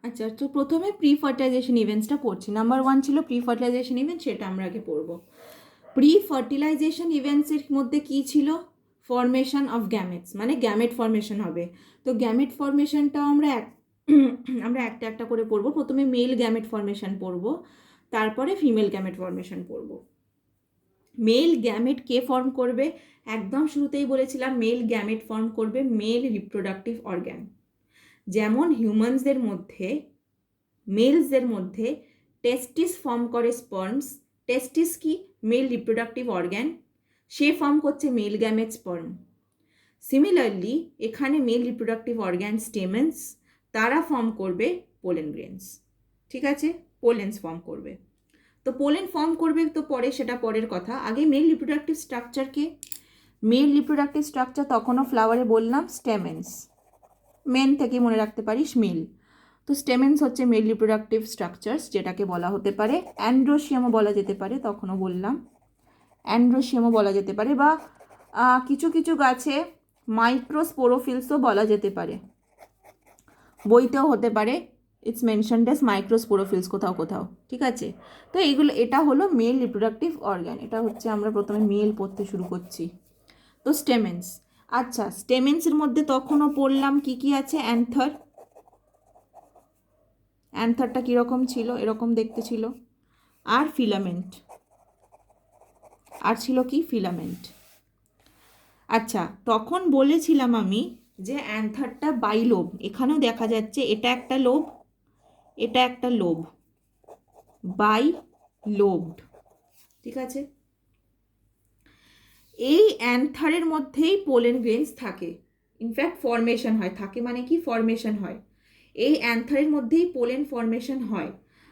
আচ্ছা, তো প্রথমে প্রি ফার্টিলাইজেশন ইভেন্টসটা পড়ছি। নাম্বার 1 ছিল প্রি ফার্টিলাইজেশন ইভেন্ট, সেটা আমরা আগে পড়বো। প্রি ফার্টিলাইজেশন ইভেন্টসের মধ্যে কি ছিল? ফর্মেশন অফ গ্যামেটস, মানে গ্যামেট ফর্মেশন হবে। তো গ্যামেট ফর্মেশনটাও আমরা একটা একটা করে পড়বো। প্রথমে মেল গ্যামেট ফর্মেশন পড়বো, তারপরে ফিমেল গ্যামেট ফর্মেশন পড়বো। মেল গ্যামেট কে ফর্ম করবে? একদম শুরুতেই বলেছিলাম মেল গ্যামেট ফর্ম করবে মেল রিপ্রোডাক্টিভ অর্গ্যান। যেমন হিউম্যানসদের মধ্যে, মেলসদের মধ্যে টেস্টিস ফর্ম করে স্পার্মস। টেস্টিস কি? মেল রিপ্রোডাক্টিভ অর্গ্যান, সে ফর্ম করছে মেল গ্যামেট স্পার্ম। সিমিলারলি এখানে মেল রিপ্রোডাক্টিভ অর্গ্যান স্টেমেন্স, তারা ফর্ম করবে পোলেন গ্রেনস। ঠিক আছে, পোলেন্স ফর্ম করবে। তো পোলেন ফর্ম করবে তো পরে, সেটা পরের কথা। আগে মেল রিপ্রোডাক্টিভ স্ট্রাকচারকে, মেল রিপ্রোডাক্টিভ স্ট্রাকচার তখনও ফ্লাওয়ারে বললাম স্টেমেন্স, মেন থেকে মনে রাখতে পারিস মেল। তো স্টেমেন্স হচ্ছে মেল রিপ্রোডাক্টিভ স্ট্রাকচারস, যেটাকে বলা হতে পারে অ্যান্ড্রোশিয়ামও বলা যেতে পারে, তখনও বললাম অ্যান্ড্রোশিয়ামও বলা যেতে পারে, বা কিছু কিছু গাছে মাইক্রোস্পোরোফিলসও বলা যেতে পারে, বইতেও হতে পারে ইটস মেনশনড এস মাইক্রোস্পোরোফিলস কোথাও কোথাও। ঠিক আছে, তো এইগুলো, এটা হলো মেল রিপ্রোডাক্টিভ অর্গ্যান। এটা হচ্ছে আমরা প্রথমে মেল পড়তে শুরু করছি। তো স্টেমেন্স, আচ্ছা স্টেমেন্সের মধ্যে তখনও পড়লাম কি কি আছে? অ্যান্থার। অ্যান্থারটা কীরকম ছিল? এরকম দেখতে ছিল। আর ফিলামেন্ট, আর ছিল কি? ফিলামেন্ট। আচ্ছা, তখন বলেছিলাম আমি যে অ্যান্থারটা বাইলোব, এখানেও দেখা যাচ্ছে এটা একটা লোব, এটা একটা লোব, বাই লোবড। ঠিক আছে, এই অ্যান্থারের মধ্যেই পোলেন গ্রেনস থাকে, ইনফ্যাক্ট ফর্মেশন হয়, থাকে মানে কি? ফর্মেশন হয়। এই অ্যান্থারের মধ্যেই পোলেন ফর্মেশন হয়।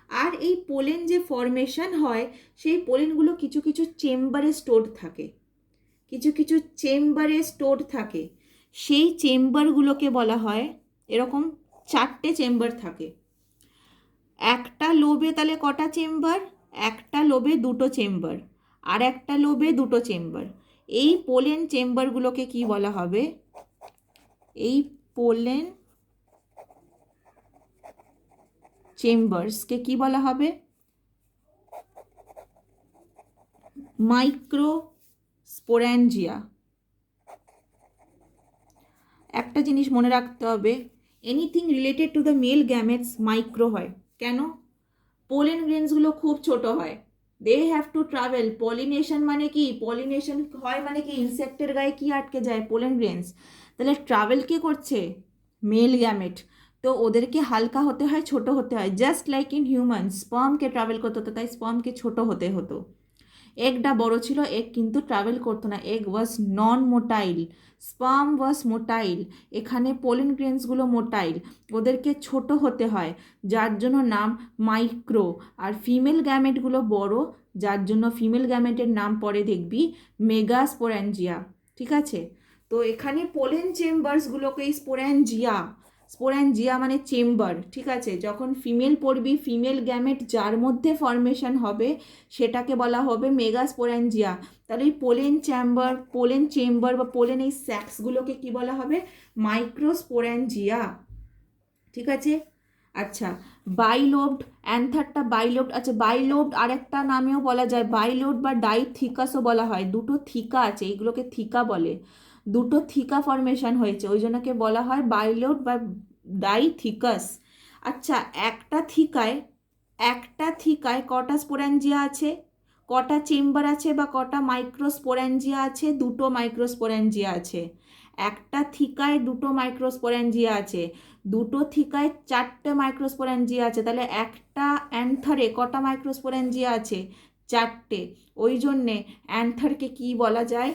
আর এই পোলেন যে ফর্মেশন হয়, সেই পোলেনগুলো কিছু কিছু চেম্বারে স্টোরড থাকে, কিছু কিছু চেম্বারে স্টোরড থাকে। সেই চেম্বারগুলোকে বলা হয়, এরকম 4টে চেম্বার থাকে। একটা লোবে তাহলে কটা চেম্বার? একটা লোবে 2টো চেম্বার, আর একটা লোবে 2টো চেম্বার। এই পোলেন চেম্বারগুলোকে কি বলা হবে? এই পোলেন চেম্বার্সকে কি বলা হবে? মাইক্রোস্পোরেঞ্জিয়া। একটা জিনিস মনে রাখতে হবে, anything related to the male gametes micro হয়। কেন? পোলেন গ্রেনসগুলো খুব ছোট হয়, they have to travel. Pollination মানে কি? পলিনেশন হয় মানে কি? ইনসেক্টের গায়ে কি আটকে যায়? Pollen grains. তাহলে ট্রাভেল কে করছে? Male gamete. তো ওদেরকে হালকা হতে হয়, ছোট হতে হয়, জাস্ট লাইক ইন হিউম্যান স্পার্মকে ট্রাভেল করতে হতো, তাই স্পার্মকে ছোট হতে হতো। এগটা বড় ছিল, এগ কিন্তু ট্রাভেল করতো না, এগ ওয়াজ নন মোটাইল, স্পার্ম ওয়াজ মোটাইল। এখানে পোলেন গ্রেনসগুলো মোটাইল, ওদেরকে ছোট হতে হয়, যার জন্য নাম মাইক্রো। আর ফিমেল গ্যামেটগুলো বড়, যার জন্য ফিমেল গ্যামেটের নাম পরে দেখবি মেগাস্পোরেঞ্জিয়া। ঠিক আছে, তো এখানে পোলেন চেম্বার্সগুলোকে স্পোরেঞ্জিয়া, স্পোরেঞ্জিয়া মানে চেম্বার। ঠিক আছে, যখন ফিমেল পড়বি, ফিমেল গ্যামেট যার মধ্যে ফর্মেশন হবে সেটাকে বলা হবে মেগাস্পোরেঞ্জিয়া। তাহলে এই পোলেন চেম্বার বা পোলেন এই স্যাক্সগুলোকে কি বলা হবে? মাইক্রোস্পোরেঞ্জিয়া। ঠিক আছে, আচ্ছা বাইলোবড, অ্যান্থারটা বাইলোবড। আচ্ছা বাইলোবড আরেকটা নামেও বলা যায়, বাইলোবড বা ডাইথিকাসও বলা হয়। দুটো থিকা আছে, এইগুলোকে থিকা বলে, দুটো থিকা ফর্মেশন হয়েছে, ওই জন্যকে বলা হয় বাইলোবড বা ডাইথিকাস। আচ্ছা একটা থিকায় কটা স্পোরেঞ্জিয়া আছে? কটা চেম্বার আছে বা কটা মাইক্রোস্পোরেঞ্জিয়া আছে? 2টো মাইক্রোস্পোরেঞ্জিয়া আছে। একটা থিকায় 2টো মাইক্রোস্পোরেঞ্জিয়া আছে, 2টো থিকায় 4টে মাইক্রোস্পোরেঞ্জিয়া আছে। তাহলে একটা অ্যান্থারে কটা মাইক্রোস্পোরেঞ্জিয়া আছে? 4টে। ওই জন্যে অ্যান্থারকে কি বলা যায়?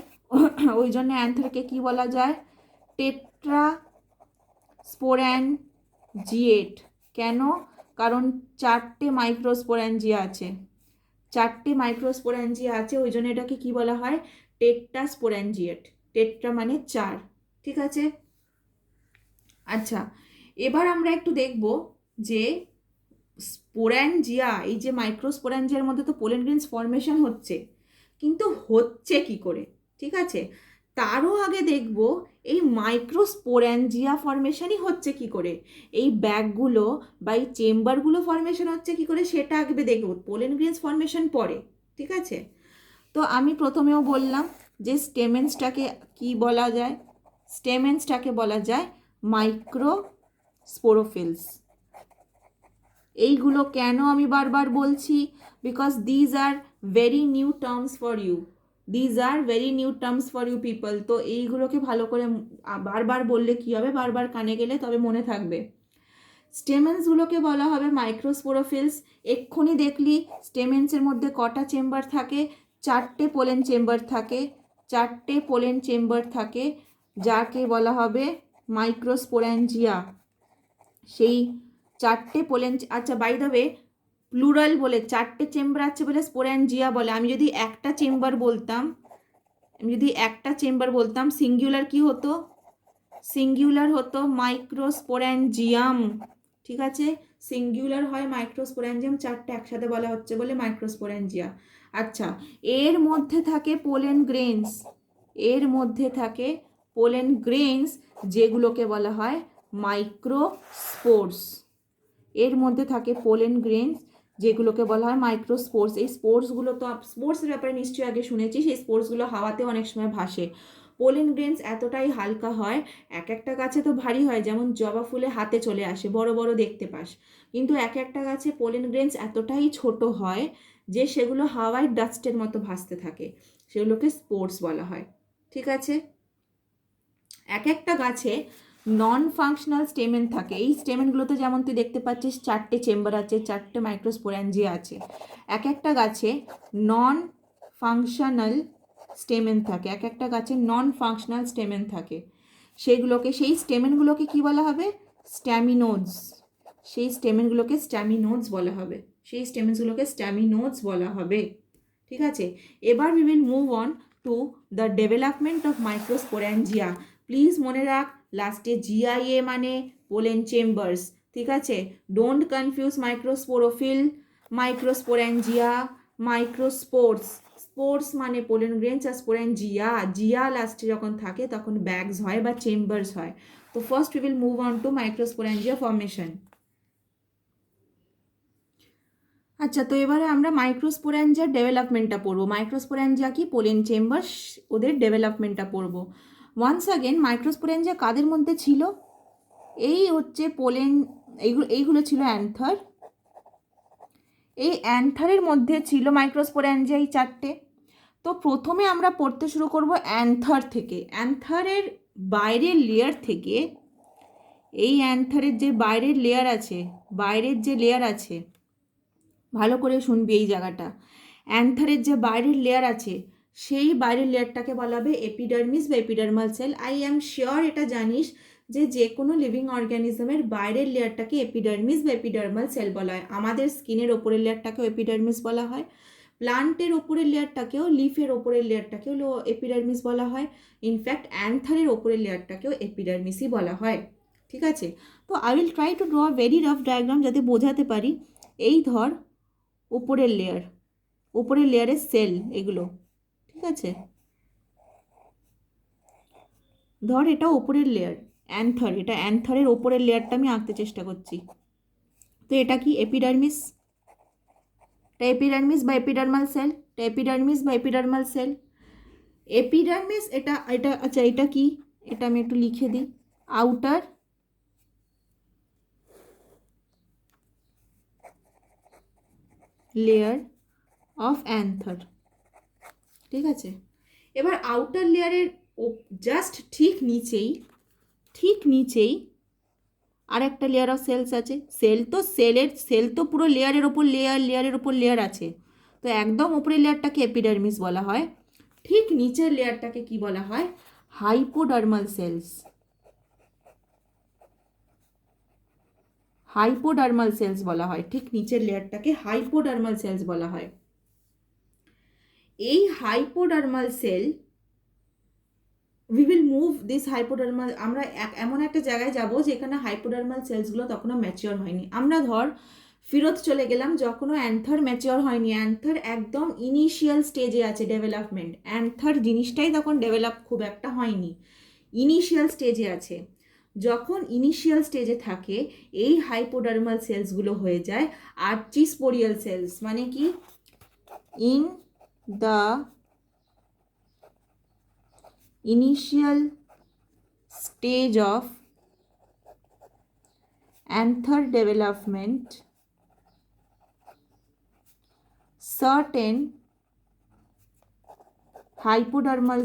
ওই জন্যে অ্যান্থারকে কি বলা যায়? টেট্রা স্পোরেঞ্জিয়েট। কেন? কারণ 4টে মাইক্রোস্পোরেঞ্জিয়া আছে, 4টে মাইক্রোস্পোরেঞ্জিয়া আছে, ওই জন্য এটাকে কি বলা হয়? টেট্রা স্পোরেঞ্জিয়েট। টেট্রা মানে 4। ঠিক আছে, আচ্ছা এবার আমরা একটু দেখব যে স্পোরেঞ্জিয়া, এই যে মাইক্রোস্পোরেঞ্জিয়ার মধ্যে তো পোলেন গ্রেনস ফর্মেশন হচ্ছে, কিন্তু হচ্ছে কি করে? ঠিক আছে, তারও আগে দেখব এই মাইক্রোস্পোরেঞ্জিয়া ফর্মেশনই হচ্ছে কি করে, এই ব্যাগগুলো বা এই চেম্বারগুলো ফর্মেশন হচ্ছে কি করে সেটা আগে দেখব, পোলেন গ্রেনস ফর্মেশন পরে। ঠিক আছে, তো আমি প্রথমেও বললাম যে স্টেমেন্সটাকে কি বলা যায়, স্টেমেন্সটাকে বলা যায় মাইক্রোস্পোরোফিলস। এইগুলো কেন আমি বারবার বলছি, because these are very new terms for you, these are very new terms for you people. তো এইগুলোকে ভালো করে বারবার বললে কি হবে, বারবার কানে গেলে তবে মনে থাকবে। স্টেমেন্সগুলোকে বলা হবে মাইক্রোস্পোরোফিলস। এক্ষুনি দেখলি স্টেমেন্সের মধ্যে কটা চেম্বার থাকে, 4টে পোলেন চেম্বার থাকে, 4টে পোলেন চেম্বার থাকে, যাকে বলা হবে মাইক্রোস্পোরেঞ্জিয়া। সেই 4টে পোলেন, আচ্ছা বাই দ্য ওয়ে প্লুরাল বলে 4টে চেম্বার আছে বলে স্পোরেঞ্জিয়া বলে। আমি যদি একটা চেম্বার বলতাম, সিঙ্গুলার কি হতো, সিঙ্গুলার হতো মাইক্রোস্পোরেঞ্জিয়াম। ঠিক আছে, সিঙ্গুলার হয় মাইক্রোস্পোরেঞ্জিয়াম, 4টে একসাথে বলা হচ্ছে বলে মাইক্রোস্পোরেঞ্জিয়া। আচ্ছা, এর মধ্যে থাকে পোলেন গ্রেনস, এর মধ্যে থাকে পোলেন গ্রেনস যেগুলোকে বলা হয় মাইক্রোস্পোর্স। এর মধ্যে থাকে পোলেন গ্রেনস যেগুলোকে বলা হয় মাইক্রোস্পোর্স। এই স্পোর্সগুলো তো স্পোর্টসের ব্যাপারে নিশ্চয়ই আগে শুনেছি, সেই স্পোর্সগুলো হাওয়াতে অনেক সময় ভাসে। পোলেন গ্রেনস এতটাই হালকা হয়, এক একটা গাছে তো ভারী হয়, যেমন জবা ফুলে হাতে চলে আসে, বড় বড় দেখতে পাস, কিন্তু এক একটা গাছে পোলেন গ্রেনস এতটাই ছোট হয় যে সেগুলো হাওয়ায় ডাস্টের মতো ভাসতে থাকে, সেগুলোকে স্পোর্স বলা হয়। ঠিক আছে, এক একটা গাছে নন ফাংশনাল স্টেমেন থাকে। এই স্টেমেনগুলোতে যেমন তুই দেখতে পাচ্ছিস 4টে চেম্বার আছে, 4টে মাইক্রোস্পোরেঞ্জিয়া আছে। এক একটা গাছে নন ফাংশনাল স্টেমেন থাকে, এক একটা গাছে নন ফাংশনাল স্টেমেন থাকে, সেইগুলোকে, সেই স্টেমেনগুলোকে কি বলা হবে, স্ট্যামিনোডস। সেই স্টেমেনগুলোকে স্ট্যামিনোডস বলা হবে, সেই স্টেমেনগুলোকে স্ট্যামিনোডস বলা হবে। ঠিক আছে, এবার we will move on to the development of microsporangia. Please মনে রাখ লাস্টে জিআইএ মানে পোলেন চেম্বার্স। ঠিক আছে, don't confuse microsporophyll, microsporangia, microspores. Spores মানে পোলেন গ্রেনস, আর স্পোরেঞ্জিয়া, জিয়া লাস্টে যখন থাকে তখন ব্যাগস হয় বা চেম্বার্স হয়। তো first we will move on to microsporangia formation. আচ্ছা, তো এবারে আমরা মাইক্রোস্পোরেঞ্জিয়ার ডেভেলপমেন্টটা পড়বো। মাইক্রোস্পোরেঞ্জিয়া কি, পোলেন চেম্বার্স, ওদের ডেভেলপমেন্টটা পড়বো। ওয়ান্স অ্যাগেন মাইক্রোস্পোরেঞ্জিয়া কাদের মধ্যে ছিল, এই হচ্ছে পোলেন, এইগুলো ছিল অ্যান্থার। এই অ্যান্থারের মধ্যে ছিল মাইক্রোস্পোরেঞ্জিয়া এই 4টে। তো প্রথমে আমরা পড়তে শুরু করব অ্যান্থার থেকে। অ্যান্থারের বাইরের লেয়ার থেকে, এই অ্যান্থারের যে বাইরের লেয়ার আছে, বাইরের যে লেয়ার আছে, ভালো করে শুনবি এই জায়গাটা, অ্যান্থারের যে বাইরের লেয়ার আছে সেই বাইরের লেয়ারটাকে বলা হবে এপিডার্মিস বা epidermal cell. I am sure এটা জানিস যে কোনো লিভিং অর্গ্যানিজমের বাইরের লেয়ারটাকে এপিডার্মিস বা এপিডার্মাল সেল বলা হয়। আমাদের স্কিনের ওপরের লেয়ারটাকেও এপিডার্মিস বলা হয়, প্লান্টের ওপরের লেয়ারটাকেও, লিফের ওপরের লেয়ারটাকেও এপিডার্মিস বলা হয়, ইনফ্যাক্ট অ্যান্থারের ওপরের লেয়ারটাকেও এপিডার্মিসই বলা হয়। ঠিক আছে, তো I will try to draw a very rough diagram যাতে বোঝাতে পারি। এই ধর উপরের লেয়ার, উপরের লেয়ারের সেল এগুলো। ঠিক আছে, ধর এটা উপরের লেয়ার অ্যান্থার, এটা অ্যান্থারের ওপরের লেয়ারটা আমি আঁকতে চেষ্টা করছি। তো এটা কি এপিডার্মিস, এটা এপিডার্মিস বা এপিডার্মাল সেল, এটা এপিডার্মিস বা এপিডার্মাল সেল। এপিডার্মিস এটা এটা আচ্ছা এটা কি, এটা আমি একটু লিখে দিই, আউটার লেয়ার অফ অ্যান্থার। ঠিক আছে, এবার আউটার লেয়ারের জাস্ট ঠিক নিচেই আর একটা লেয়ার অফ সেলস আছে। সেল তো পুরো লেয়ারের ওপর লেয়ারের ওপর লেয়ার আছে, তো একদম উপরের লেয়ারটাকে এপিডার্মিস বলা হয়, ঠিক নিচের লেয়ারটাকে কি বলা হয়, হাইপোডার্মাল সেলস। হাইপোডার্মাল সেলস বলা হয়, ঠিক নিচের লেয়ারটাকে হাইপোডার্মাল সেলস বলা হয়। এই hypodermal cell, we will move this hypodermal, আমরা এমন একটা জায়গায় যাব যেখানে হাইপোডার্মাল সেলসগুলো তখনও ম্যাচিওর হয়নি। আমরা ধর ফেরত চলে গেলাম যখনও অ্যান্থার ম্যাচিওর হয়নি, অ্যান্থার একদম ইনিশিয়াল স্টেজে আছে ডেভেলপমেন্ট, অ্যান্থার জিনিসটাই তখন ডেভেলপ খুব একটা হয়নি, ইনিশিয়াল স্টেজে আছে। যখন ইনিশিয়াল স্টেজে থাকে এই হাইপোডার্মাল সেলসগুলো হয়ে যায় আর্চিস্পোরিয়াল সেলস। মানে কি, in the initial stage of anther development, certain hypodermal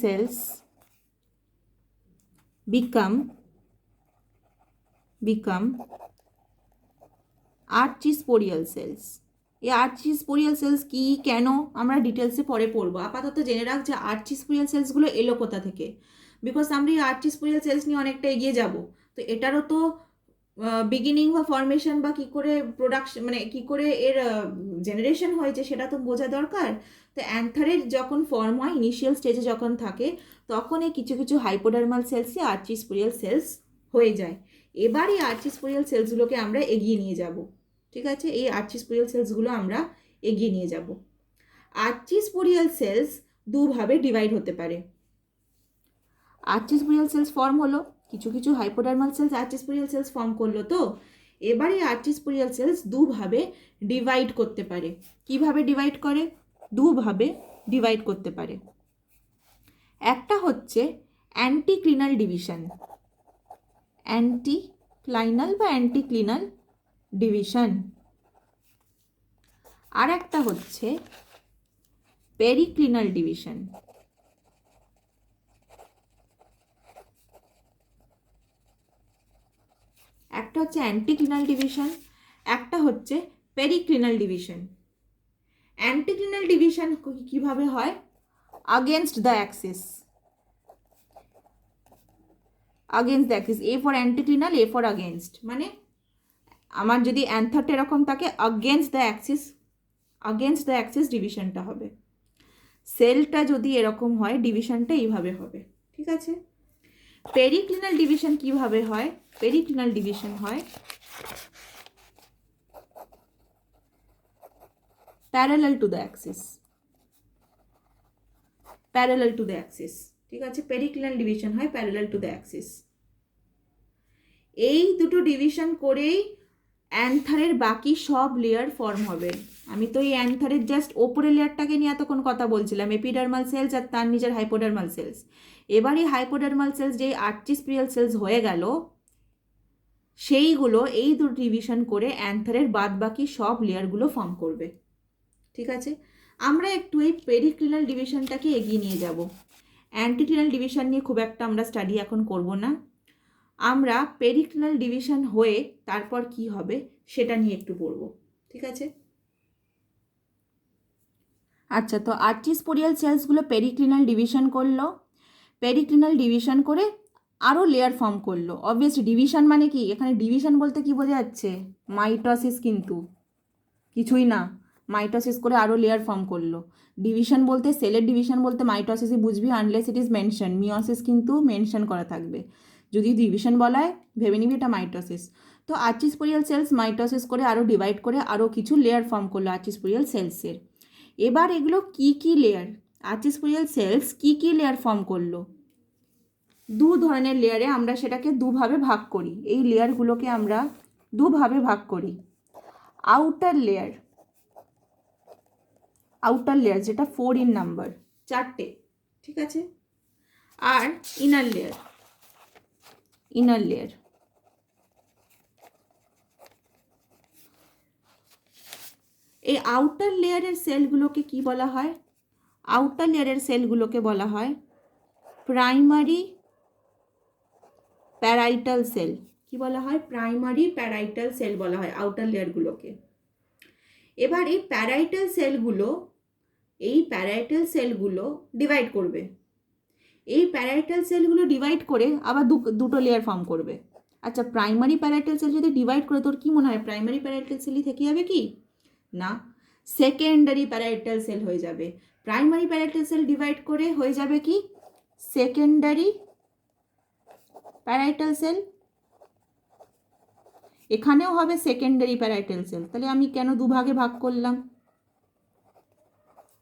cells become archisporial cells. এই আর্চিস্পোরিয়াল সেলস কি, কেন, আমরা ডিটেলসে পরে পড়বো। আপাতত জেনে রাখ যে আর্চিস্পোরিয়াল সেলসগুলো এলো কোথা থেকে, বিকজ আমরা এই আর্চিস্পোরিয়াল সেলস নিয়ে অনেকটা এগিয়ে যাব। তো এটারও তো বিগিনিং বা ফর্মেশন বা কী করে প্রোডাকশন, মানে কী করে এর জেনারেশন হয়েছে সেটা তো বোঝা দরকার। তো অ্যান্থারের যখন ফর্ম হয় ইনিশিয়াল স্টেজে যখন থাকে তখন এই কিছু কিছু হাইপোডার্মাল সেলসই আর্চিস্পোরিয়াল সেলস হয়ে যায়। এবার এই আর্চিস্পোরিয়াল সেলসগুলোকে আমরা এগিয়ে নিয়ে যাব। ঠিক আছে, এই আর্চিস্পোরিয়াল সেলসগুলো আমরা এগিয়ে নিয়ে যাব। আর্চিস্পোরিয়াল সেলস দুভাবে ডিভাইড হতে পারে। আর্চিস্পোরিয়াল সেলস ফর্ম হলো, কিছু কিছু হাইপোডার্মাল সেলস আর্চিস্পোরিয়াল সেলস ফর্ম করলো। তো এবার এই আর্চিস্পোরিয়াল সেলস দুভাবে ডিভাইড করতে পারে। কিভাবে ডিভাইড করে? দুভাবে ডিভাইড করতে পারে। একটা হচ্ছে অ্যান্টিক্লিনাল ডিভিশন, অ্যান্টিক্লাইনাল বা অ্যান্টিক্লিনাল ডিভিশন। আর একটা হচ্ছে পেরিক্লিনাল ডিভিশন। একটা হচ্ছে অ্যান্টিক্লিনাল ডিভিশন, একটা হচ্ছে পেরিক্লিনাল ডিভিশন। অ্যান্টিক্লিনাল ডিভিশন কিভাবে হয়? Against the axis, against the axis, A for anticlinal, A for against. মানে আমার যদি অ্যান্থারটা এরকম থাকে আগেনস্ট দ্য অ্যাক্সিস ডিভিশনটা হবে। সেলটা যদি এরকম হয় ডিভিশনটা এইভাবে হবে। ঠিক আছে, পেরিক্লিনাল ডিভিশন কিভাবে হয়? পেরিক্লিনাল ডিভিশন হয় parallel to the Axis, parallel to the Axis. ঠিক আছে, পেরিক্লিনাল ডিভিশন হয় প্যারালাল টু দ্য অ্যাক্সিস। এই দুটো ডিভিশন করেই অ্যান্থারের বাকি সব লেয়ার ফর্ম হবে। আমি তো এই অ্যান্থারের জাস্ট ওপরের লেয়ারটাকে নিয়ে এতক্ষণ কথা বলছিলাম, এপিডার্মাল সেলস আর তার নিচের হাইপোডার্মাল সেলস। এবার এই হাইপোডার্মাল সেলস যে আর্চিস্পোরিয়াল সেলস হয়ে গেল, সেইগুলো এই দুটো ডিভিশন করে অ্যান্থারের বাদ বাকি সব লেয়ারগুলো ফর্ম করবে। ঠিক আছে, আমরা একটু এই পেরিক্লিনাল ডিভিশনটাকে এগিয়ে নিয়ে যাব। অ্যান্টিক্লিনাল ডিভিশন নিয়ে খুব একটা আমরা স্টাডি এখন করব না, আমরা পেরিক্লিনাল ডিভিশন হয়ে তারপর কি হবে সেটা নিয়ে একটু পড়ব। ঠিক আছে, আচ্ছা, তো আর্চিস্পোরিয়াল সেলসগুলো পেরিক্লিনাল ডিভিশন করলো, পেরিক্লিনাল ডিভিশন করে আরও লেয়ার ফর্ম করলো। অবভিয়াসলি ডিভিশন মানে কি, এখানে ডিভিশন বলতে কি বোঝা যাচ্ছে? মাইটোসিস, কিন্তু কিছুই না, মাইটোসিস করে আরও লেয়ার ফর্ম করলো। ডিভিশন বলতে, সেলের ডিভিশন বলতে মাইটোসিসই বুঝবি, unless it is mention. Meiosis কিন্তু মেনশন করা থাকবে। যদি ডিভিশন বলা হয় ভেবে নিবি এটা মাইটোসিস। তো আর্চিস্পোরিয়াল সেলস মাইটোসিস করে আরও ডিভাইড করে আরও কিছু লেয়ার ফর্ম করলো আর্চিস্পোরিয়াল সেলসের। এবার এগুলো কি কি লেয়ার, আর্চিস্পোরিয়াল সেলস কি কি লেয়ার ফর্ম করলো? দু ধরনের লেয়ারে আমরা সেটাকে দুভাবে ভাগ করি। এই লেয়ারগুলোকে আমরা দুভাবে ভাগ করি। আউটার লেয়ার, আউটার লেয়ার যেটা 4 ইন নাম্বার, 4টে। ঠিক আছে, আর ইনার লেয়ার, ইনার লেয়ার। এই আউটার লেয়ারের সেলগুলোকে কি বলা হয়? আউটার লেয়ারের সেলগুলোকে বলা হয় প্রাইমারি প্যারাইটাল সেল। কি বলা হয়? প্রাইমারি প্যারাইটাল সেল বলা হয় আউটার লেয়ারগুলোকে। এবার এই প্যারাইটাল সেলগুলো ডিভাইড করবে। এই প্যারাইটাল সেলগুলো ডিভাইড করে আবার দুটো লেয়ার ফর্ম করবে। আচ্ছা, প্রাইমারি প্যারাইটাল সেল যদি ডিভাইড করে তোর কি মনে হয় প্রাইমারি প্যারাইটাল সেলই থেকে যাবে কি? না, সেকেন্ডারি প্যারাইটাল সেল হয়ে যাবে। প্রাইমারি প্যারাইটাল সেল ডিভাইড করে হয়ে যাবে কি? সেকেন্ডারি প্যারাইটাল সেল, এখানেও হবে সেকেন্ডারি প্যারাইটাল সেল। তাহলে আমি কেন দুভাগে ভাগ করলাম?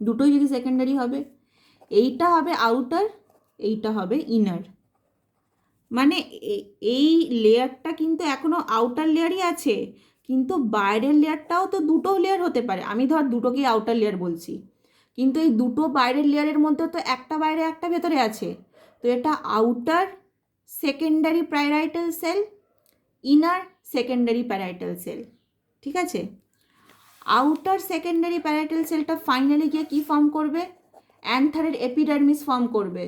দুটোই যদি সেকেন্ডারি হবে, এইটা হবে আউটার, এইটা হবে ইনার। মানে এই লেয়ারটা কিন্তু এখনো আউটার লেয়ারই আছে, কিন্তু বাইরের লেয়ারটাও তো দুটো লেয়ার হতে পারে। আমি ধর দুটোকেই আউটার লেয়ার বলছি, কিন্তু এই দুটো বাইরের লেয়ারের মধ্যে তো একটা বাইরে একটা ভেতরে আছে। তো এটা outer secondary parietal cell, inner secondary parietal sell. ঠিক আছে, আউটার সেকেন্ডারি প্যারাইটাল সেলটা ফাইনালি গিয়ে কি ফর্ম করবে? অ্যান্থারের এপিডার্মিস ফর্ম করবে।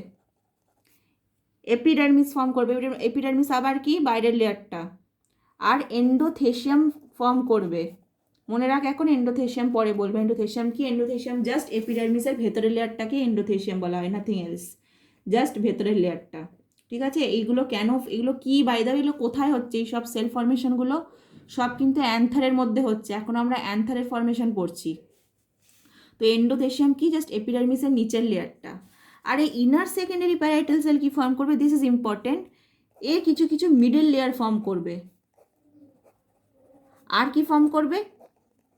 এপিডার্মিস ফর্ম করবে। এপিডার্মিস আবার কি? বাইরের লেয়ারটা। আর এন্ডোথেশিয়াম ফর্ম করবে। মনে রাখ, এখন এন্ডোথেশিয়াম পরে বলবে। এন্ডোথেশিয়াম কি? এন্ডোথেশিয়াম জাস্ট এপিডার্মিসের ভেতরের লেয়ারটাকে এন্ডোথেশিয়াম বলা হয়, নাথিং এলস, জাস্ট ভেতরের লেয়ারটা। ঠিক আছে, এইগুলো কেন, এগুলো কি বাই দ্য ওয়ে, এগুলো কোথায় হচ্ছে? এই সব সেল ফর্মেশনগুলো সব কিন্তু অ্যান্থারের মধ্যে হচ্ছে। এখন আমরা অ্যান্থারের ফর্মেশন পড়ছি। তো এন্ডোথেশিয়াম কি? জাস্ট এপিডার্মিসের নিচের লেয়ারটা। আর এই ইনার সেকেন্ডারি প্যারাইটাল সেল কি ফর্ম করবে? This is important. এ কিছু কিছু মিডল লেয়ার ফর্ম করবে। আর কি ফর্ম করবে?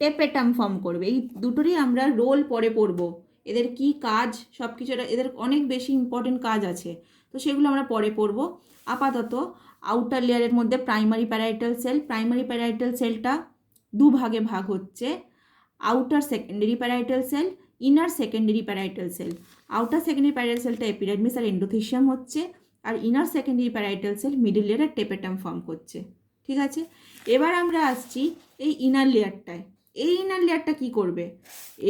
টেপেটাম ফর্ম করবে। এই দুটোরই আমরা রোল পরে পড়ব, এদের কি কাজ সব কিছু, এদের অনেক বেশি ইম্পর্টেন্ট কাজ আছে, তো সেগুলো আমরা পরে পড়ব। আপাতত আউটার লেয়ারের মধ্যে primary parietal cell, primary parietal সেলটা দুভাগে ভাগ হচ্ছে, outer secondary parietal cell, inner secondary parietal cell. Outer secondary parietal সেলটা এপিডার্মিস আর এন্ডোথেশিয়াম হচ্ছে, আর inner secondary parietal cell middle লেয়ারের টেপেটাম ফর্ম করছে। ঠিক আছে, এবার আমরা আসছি এই ইনার লেয়ারটায়। এই ইনার লেয়ারটা কি করবে?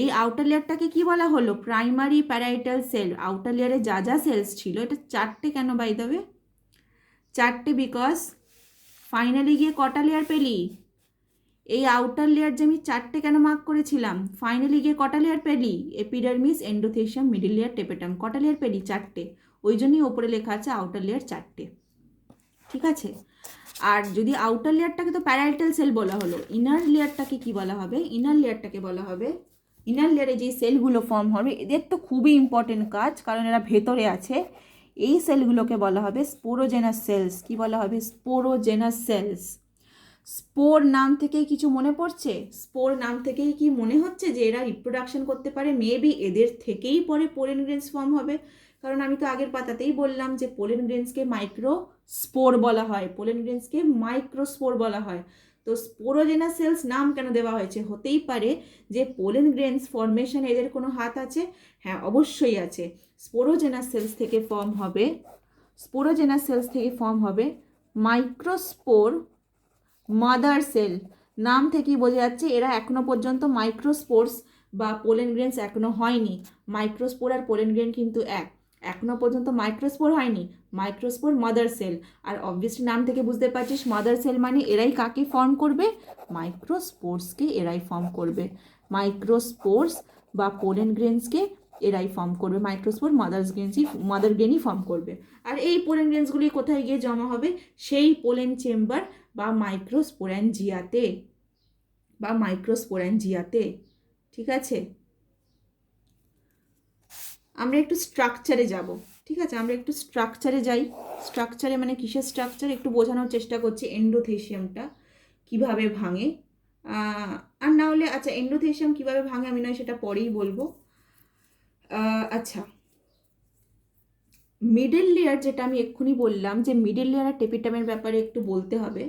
এই আউটার লেয়ারটাকে কি বলা হলো? Primary parietal cell. আউটার লেয়ারে যা যা সেলস ছিল, এটা চারটে কেন বাই দেবে? চারটে বিকজ ফাইনালি গিয়ে কটা লেয়ার পেলি? এই আউটার লেয়ার যে আমি চারটে কেন মার্ক করেছিলাম, ফাইনালি গিয়ে কটা লেয়ার পেলি? Epidermis, endothecium, middle layer, tapetum. কটা লেয়ার পেলি? চারটে। ওই জন্যই ওপরে লেখা আছে আউটার লেয়ার চারটে। ঠিক আছে, আর যদি আউটার লেয়ারটাকে তো প্যারাইটাল সেল বলা হলো, ইনার লেয়ারটাকে কি বলা হবে? ইনার লেয়ারটাকে বলা হবে, ইনার লেয়ারে যে সেলগুলো ফর্ম হবে, এদের তো খুবই ইম্পর্টেন্ট কাজ, কারণ এরা ভেতরে আছে। এই সেলগুলোকে বলা হবে স্পোরোজেনাস সেলস। কি বলা হবে? Sporogenous sales. স্পোর নাম থেকেই কিছু মনে পড়ছে? স্পোর নাম থেকেই কি মনে হচ্ছে যে এরা রিপ্রোডাকশন করতে পারে? মেবি এদের থেকেই পরে পোলেন গ্রেনস ফর্ম হবে, কারণ আমি তো আগের পাতাতেই বললাম যে পোলেন গ্রেনসকে মাইক্রো স্পোর বলা হয়, পোলেন গ্রেনসকে মাইক্রোস্পোর বলা হয়। তো স্পোরোজেনাস সেলস নাম কেন দেওয়া হয়েছে? হতেই পারে যে পোলেন গ্রেনস ফর্মেশনে এদের কোনো হাত আছে। হ্যাঁ, অবশ্যই আছে। স্পোরোজেনাস সেলস থেকে ফর্ম হবে, স্পোরোজেনাস সেলস থেকে ফর্ম হবে মাইক্রোস্পোর মাদার সেল। নাম থেকেই বোঝা যাচ্ছে এরা এখনো পর্যন্ত মাইক্রোস্পোর্স বা পোলেন গ্রেনস এখনো হয়নি। মাইক্রোস্পোর আর পোলেন গ্রেন কিন্তু এখনো পর্যন্ত মাইক্রোস্পোর হয়নি, মাইক্রোস্পোর মাদার সেল। আর অবভিয়াসলি নাম থেকে বুঝতে পারছিস মাদার সেল মানে এরাই কাকে ফর্ম করবে? মাইক্রোস্পোর্সকে এরাই ফর্ম করবে। মাইক্রোস্পোর্স বা পোলেন গ্রেনসকে এরাই ফর্ম করবে। মাইক্রোস্পোর মাদার গ্রেনই ফর্ম করবে। আর এই পোলেন গ্রেনসগুলি কোথায় গিয়ে জমা হবে? সেই পোলেন চেম্বার বা মাইক্রোস্পোরেঞ্জিয়াতে, বা মাইক্রোস্পোরেঞ্জিয়াতে। ঠিক আছে, আমরা একটু স্ট্রাকচারে যাব। ঠিক আছে, আমরা একটু স্ট্রাকচারে যাই। স্ট্রাকচারে মানে কিসের স্ট্রাকচার একটু বোঝানোর চেষ্টা করছি, এন্ডোথেশিয়ামটা কিভাবে ভাঙে। আর না হলে আচ্ছা, এন্ডোথেশিয়াম কিভাবে ভাঙে আমি নয় সেটা পরেই বলবো। আচ্ছা, মিডল লেয়ার যেটা আমি এক্ষুনি বললাম যে মিডল লেয়ার আর টেপিটামের ব্যাপারে একটু বলতে হবে।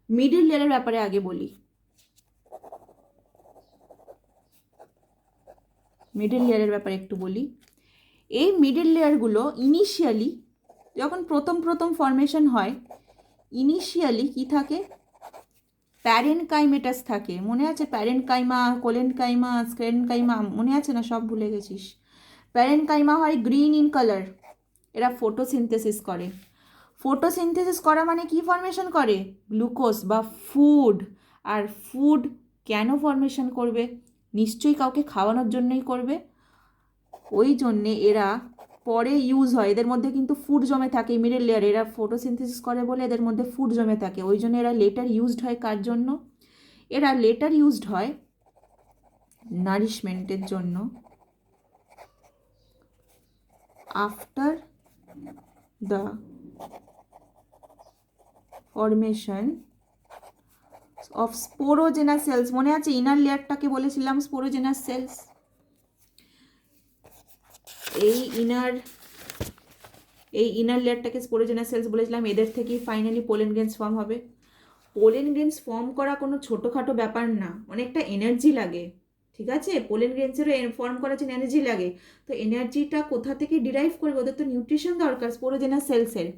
মিডল লেয়ারের ব্যাপারে আগে বলি। মিডল লেয়ারের ব্যাপারে একটু বলি। এই মিডল লেয়ারগুলো ইনিশিয়ালি যখন প্রথম ফর্মেশন হয়, ইনিশিয়ালি কি থাকে? প্যারেনকাইমেটাস থাকে। মনে আছে? প্যারেনকাইমা, কোলেনকাইমা, স্ক্লেরেনকাইমা, মনে আছে না? সব ভুলে গেছিস। প্যারেনকাইমা হয় গ্রিন ইন কালার। এরা ফটোসিনথেসিস করে। ফটোসিনথেসিস করা মানে কি ফর্মেশন করে? গ্লুকোজ বা ফুড। আর ফুড কেন ফর্মেশন করবে? নিশ্চয়ই কাউকে খাওয়ানোর জন্যই করবে। ওই জন্যে এরা পরে ইউজ হয়, এদের মধ্যে কিন্তু ফুড জমে থাকে। মিডল লেয়ারে এরা ফটোসিনথেসিস করে বলে এদের মধ্যে ফুড জমে থাকে। ওই জন্য এরা লেটার ইউজড হয় কার জন্য? এরা লেটার ইউজড হয় নারিশমেন্টের জন্য। After the formation of sporogenous cells. মনে আছে ইনার লেয়ারটাকে বলেছিলাম স্পোরোজেনাস সেলস। এই ইনার লেয়ারটাকে স্পোরোজেনাস সেলস বলেছিলাম, এদের থেকেই ফাইনালি পোলেন গ্রেনস ফর্ম হবে। পোলেন গ্রেনস ফর্ম করা কোনো ছোটোখাটো ব্যাপার না, অনেকটা এনার্জি লাগে, ঠিক আছে? পোলেন গ্রেনসেরও ফর্ম করার জন্য এনার্জি লাগে। তো এনার্জিটা কোথা থেকে ডিরাইভ করবে? ওদের তো নিউট্রিশন দরকার স্পোরোজেনাস সেলসের।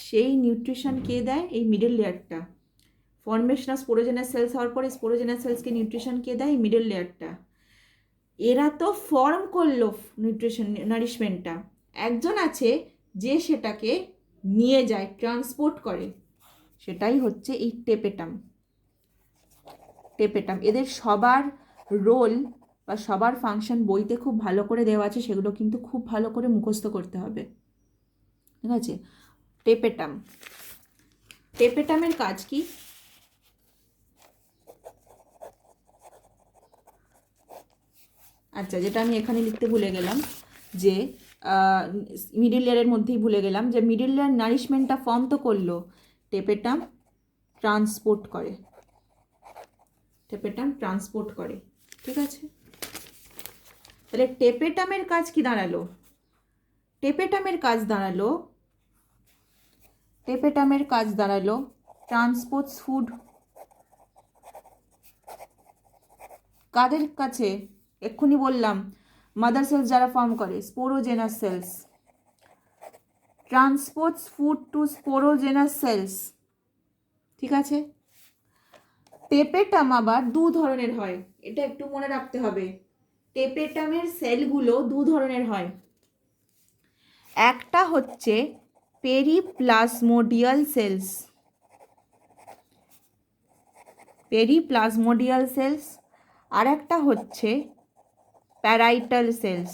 সেই নিউট্রিশন কে দেয়? এই মিডল লেয়ারটা। ফর্মেশন অফ স্পোরোজেনাস সেলস হওয়ার পরে স্পোরোজেনাস সেলসকে নিউট্রিশন কে দেয়? মিডল লেয়ারটা। এরা তো ফর্ম করলো নিউট্রিশন নারিশমেন্টটা, একজন আছে যে সেটাকে নিয়ে যায়, ট্রান্সপোর্ট করে, সেটাই হচ্ছে এই টেপেটাম। এদের সবার রোল বা সবার ফাংশন বইতে খুব ভালো করে দেওয়া আছে, সেগুলো কিন্তু খুব ভালো করে মুখস্থ করতে হবে, ঠিক আছে? টেপেটামের কাজ কি? আচ্ছা, যেটা আমি এখানে লিখতে ভুলে গেলাম, যে মিডিল লেয়ারের মধ্যেই ভুলে গেলাম, যে মিডিল লেয়ার নারিশমেন্টটা ফর্ম তো করলো, টেপেটাম ট্রান্সপোর্ট করে, ঠিক আছে? তাহলে টেপেটামের কাজ কি দাঁড়ালো? টেপেটামের কাজ দাঁড়ালো ট্রান্সপোর্টস ফুড কাদের কাছে? এক্ষুনি বললাম মাদার সেলস যারা ফর্ম করে, sporogenous cells, transports food to sporogenous cells, ঠিক আছে? টেপেটাম আবার দু ধরনের হয়, এটা একটু মনে রাখতে হবে। টেপেটামের সেলগুলো দু ধরনের হয়। একটা হচ্ছে পেরিপ্লাজমোডিয়াল সেলস, আর একটা হচ্ছে প্যারাইটাল সেলস।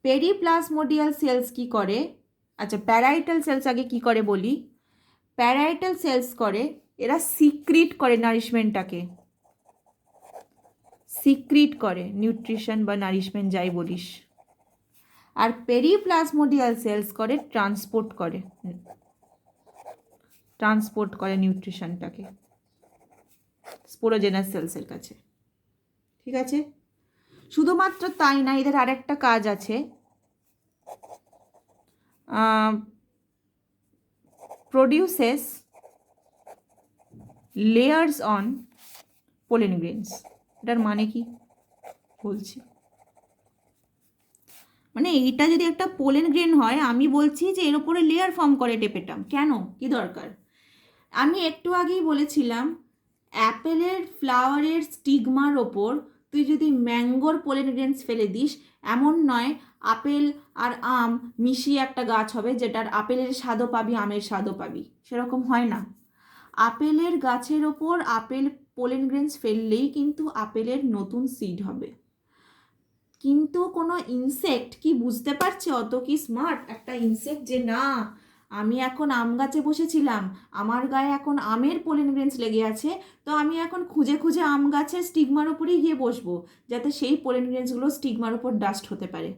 পেরিপ্লাজমোডিয়াল সেলস কি করে? আচ্ছা, প্যারাইটাল সেলস আগে কি করে বলি। প্যারাইটাল সেলস করে, এরা সিক্রিট করে নারিশমেন্টটাকে, নিউট্রিশন বা নারিশমেন্ট যাই বলিস। আর পেরিপ্লাজমোডিয়াল সেলস করে ট্রান্সপোর্ট করে নিউট্রিশনটাকে স্পোরোজেনাস সেলসের কাছে, ঠিক আছে? শুধুমাত্র তাই না, এদের আরেকটা কাজ আছে, produces layers on pollen grains. এটার মানে কি বলছি, মানে এইটা যদি একটা পোলেন গ্রেন হয়, আমি বলছি যে এর উপরে লেয়ার ফর্ম করে টেপেটাম। কেন, কি দরকার? আমি একটু আগেই বলেছিলাম অ্যাপেলের ফ্লাওয়ারের স্টিগমার ওপর তুই যদি ম্যাঙ্গোর পোলেন গ্রেনস ফেলে দিস, এমন নয় আপেল আর আম মিশিয়ে একটা গাছ হবে, যেটার আপেলের স্বাদও পাবি, আমের স্বাদও পাবি, সেরকম হয় না। আপেলের গাছের ওপর আপেল পোলেন গ্রেনস ফেললেই কিন্তু আপেলের নতুন সিড হবে। কিন্তু কোনো ইনসেক্ট কি বুঝতে পারছে অত কি স্মার্ট একটা ইনসেক্ট, যে না আমি এখন আম গাছে বসেছিলাম, আমার গায়ে এখন আমের পোলেন গ্রেনস লেগে আছে, তো আমি এখন খুঁজে খুঁজে আম গাছের স্টিগমার ওপরেই গিয়ে বসবো, যাতে সেই পোলেন গ্রেনসগুলো স্টিগমার ওপর ডাস্ট হতে পারে।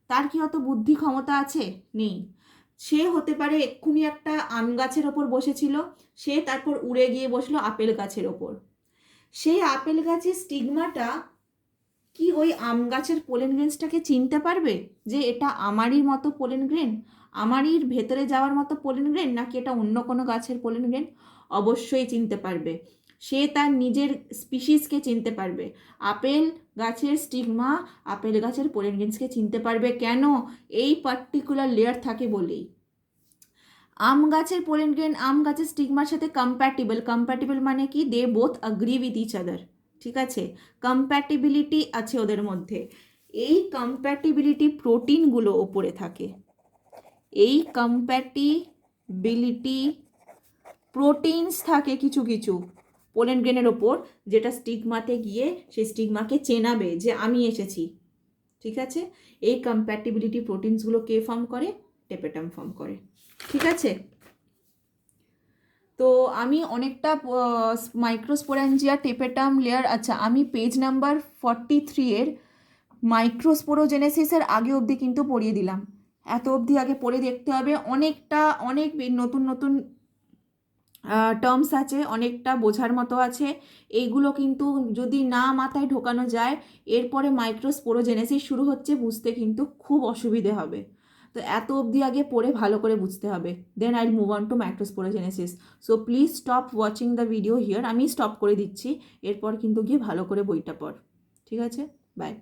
তার কি অত বুদ্ধি ক্ষমতা আছে? নেই। সে হতে পারে এক্ষুনি একটা আম গাছের ওপর বসেছিল, সে তারপর উড়ে গিয়ে বসলো আপেল গাছের ওপর। সেই আপেল গাছের স্টিগমাটা কি ওই আম গাছের পোলেন গ্রেনসটাকে চিনতে পারবে যে এটা আমারই মতো পোলেন গ্রেন, আমারই ভেতরে যাওয়ার মতো পোলেন গ্রেন, নাকি এটা অন্য কোনো গাছের পোলেন গ্রেন? অবশ্যই চিনতে পারবে। সে তার নিজের স্পিসিসকে চিনতে পারবে। আপেল গাছের স্টিগমা আপেল গাছের পোলেন গ্রেনসকে চিনতে পারবে কেন? এই পার্টিকুলার লেয়ার থাকে বলেই। আম গাছের পোলেন গ্রেন আম গাছের স্টিগমার সাথে কম্প্যাটিবল মানে কি? They both agree with each other, ঠিক আছে? কম্প্যাটিবিলিটি আছে ওদের মধ্যে। এই কম্প্যাটিবিলিটি প্রোটিনগুলো ওপরে থাকে, এই কম্প্যাটিবিলিটি প্রোটিনস থাকে কিছু কিছু পোলেন গ্রেনের ওপর, যেটা স্টিগমাতে গিয়ে সেই স্টিগমাকে চেনাবে যে আমি এসেছি, ঠিক আছে? এই কম্প্যাটিবিলিটি প্রোটিনসগুলো কে ফর্ম করে? টেপেটাম ফর্ম করে, ঠিক আছে? তো আমি অনেকটা মাইক্রোস্পোরেঞ্জিয়া টেপেটাম লেয়ার, আচ্ছা আমি পেজ নাম্বার 43 এর মাইক্রোস্পোরোজেনেসিসের আগে অবধি কিন্তু পড়িয়ে দিলাম। এত অবধি আগে পড়ে দেখতে হবে। অনেক নতুন নতুন টার্মস আছে, অনেকটা বোঝার মতো আছে। এইগুলো কিন্তু যদি না মাথায় ঢোকানো যায়, এরপরে মাইক্রোস্পোরোজেনেসিস শুরু হচ্ছে, বুঝতে কিন্তু খুব অসুবিধে হবে। তো এত অবধি আগে পড়ে ভালো করে বুঝতে হবে, then I move on to microsporogenesis. So please stop watching the video here, আমি স্টপ করে দিচ্ছি, এরপর কিন্তু গিয়ে ভালো করে বইটা পড়। ঠিক আছে, বাই।